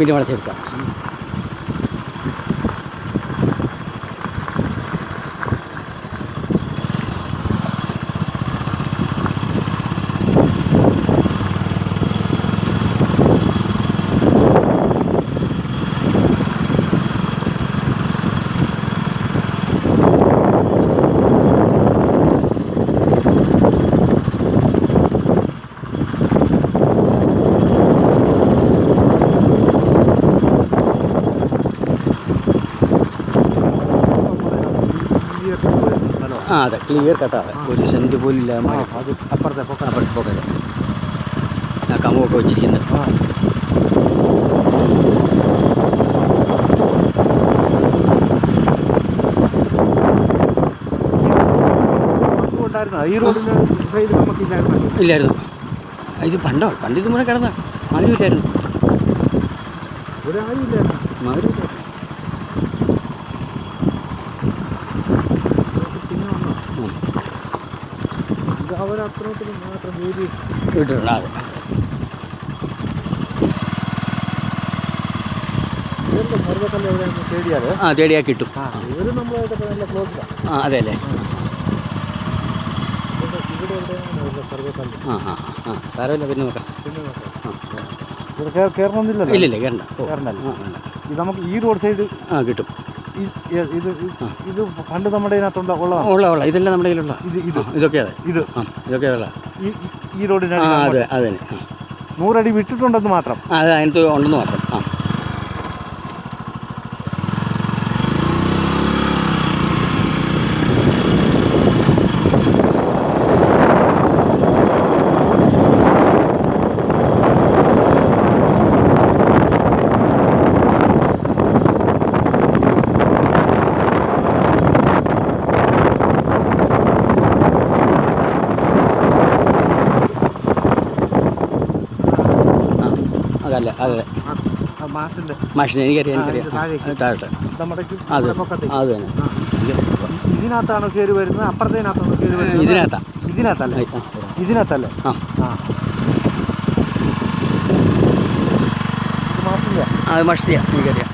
പിന്നെ വളച്ചെടുക്കാം. അതെ, ക്ലിയർ കട്ടാതെ ഒരു സെൻറ്റ് പോലും ഇല്ല. അത് അപ്പുറത്തെ പോക്കറ്റ് ആ കമ്പൊക്കെ വെച്ചിരിക്കുന്നത്. ഈ റോഡിന് സൈഡ് ഇല്ലായിരുന്നു. ഇത് പണ്ടിത് മുന്നേ കിടന്ന ആരുമില്ലായിരുന്നു. അവരത്രത്തിൽ മാത്രം വീതി വീട്ടിലുണ്ട്. അതെ, സർവ്വക്കല്ല് എവിടെയാണ് തേടിയാൽ തേടിയാൽ കിട്ടും. ഇവർ നമ്മളായിട്ടൊക്കെ നല്ല ക്ലോസിലാണ്. അതെ അല്ലേ. ഇവിടെ എവിടെയാണ് സർവ്വക്കല്ല്? സാരമില്ല, പിന്നെ നോക്കാം. ഇവിടെ കയറണമെന്നില്ലല്ലോ. ഇല്ലില്ല, കയറണ്ട. ഇത് നമുക്ക് ഈ റോഡ് സൈഡ് കിട്ടും. ഇത് പണ്ട് നമ്മുടെ ഇതിനകത്തുള്ള ഉള്ള ഇതെല്ലാം നമ്മുടെ കയ്യിലുള്ള ഇതൊക്കെ. അതെ, ഇതൊക്കെ ഉള്ള ഈ റോഡിന്. അതെ, അതെ, 100 അടി വിട്ടിട്ടുണ്ടെന്ന് മാത്രം. അത് അതിനകത്ത് ഉണ്ടെന്ന് മാത്രം. അതല്ല, അതെ, മാഷിനെ എനിക്കറിയാം. താഴെ അത് തന്നെ. ഇതിനകത്താണോ കയറി വരുന്നത്? അപ്പുറത്തേനകത്താണോ കയറി വരുന്നത്? ഇതിനകത്തല്ലേ? ഇതിനകത്തല്ലേ? അത് മാഷിനെയാ, എനിക്കറിയാം.